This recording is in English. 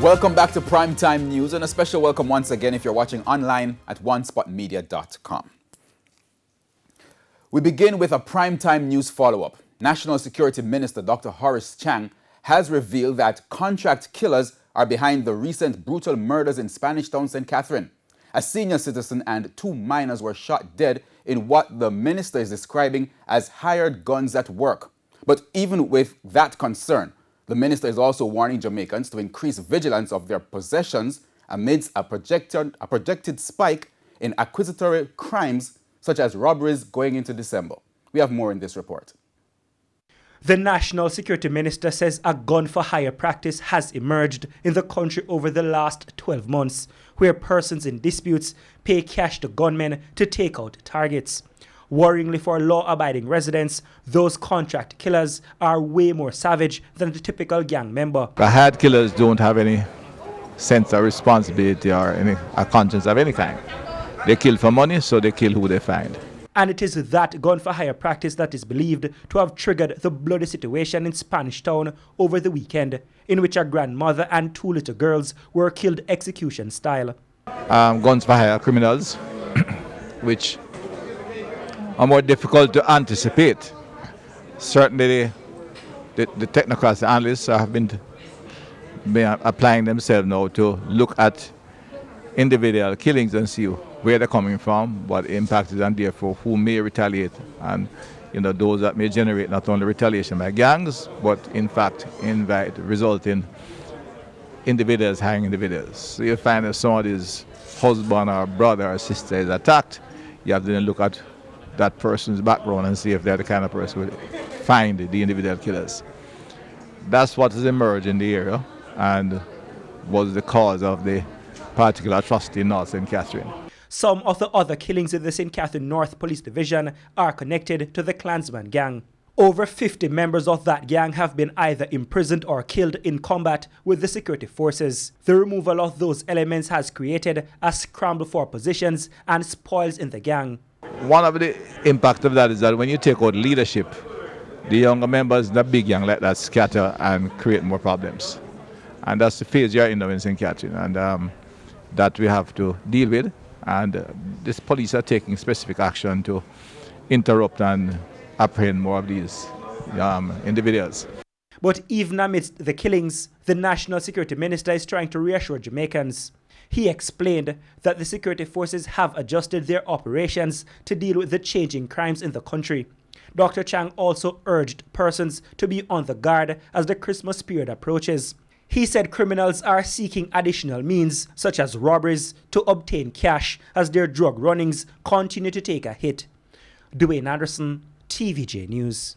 Welcome back to Primetime News, and a special welcome once again if you're watching online at onespotmedia.com. We begin with a Primetime News follow-up. National Security Minister Dr. Horace Chang has revealed that contract killers are behind the recent brutal murders in Spanish Town, St. Catherine. A senior citizen and 2 minors were shot dead in what the minister is describing as hired guns at work. But even with that concern, the minister is also warning Jamaicans to increase vigilance of their possessions amidst a projected spike in accusatory crimes such as robberies going into December. We have more in this report. The National Security Minister says a gun-for-hire practice has emerged in the country over the last 12 months, where persons in disputes pay cash to gunmen to take out targets. Worryingly for law-abiding residents, those contract killers are way more savage than the typical gang member. The hired killers don't have any sense of responsibility or a conscience of any kind. They kill for money, so they kill who they find. And it is that gun-for-hire practice that is believed to have triggered the bloody situation in Spanish Town over the weekend, in which a grandmother and 2 little girls were killed execution style. Guns for hire criminals, which are more difficult to anticipate. Certainly the technocrats, the analysts have been applying themselves now to look at individual killings and see where they're coming from, what the impact is, and therefore who may retaliate, and those that may generate not only retaliation by gangs, but in fact result in individuals hiring individuals. So you find that somebody's husband or brother or sister is attacked, you have to then look at that person's background and see if they're the kind of person who will find the individual killers. That's what has emerged in the area and was the cause of the particular atrocity in North St. Catherine. Some of the other killings in the St. Catherine North Police Division are connected to the Klansman gang. Over 50 members of that gang have been either imprisoned or killed in combat with the security forces. The removal of those elements has created a scramble for positions and spoils in the gang. One of the impact of that is that when you take out leadership, the younger members in the big gang like that scatter and create more problems. And that's the phase you're in now in St. Catherine, and that we have to deal with. And this police are taking specific action to interrupt and apprehend more of these individuals. But even amidst the killings, the National Security Minister is trying to reassure Jamaicans. He explained that the security forces have adjusted their operations to deal with the changing crimes in the country. Dr. Chang also urged persons to be on the guard as the Christmas period approaches. He said criminals are seeking additional means, such as robberies, to obtain cash as their drug runnings continue to take a hit. Dwayne Anderson, TVJ News.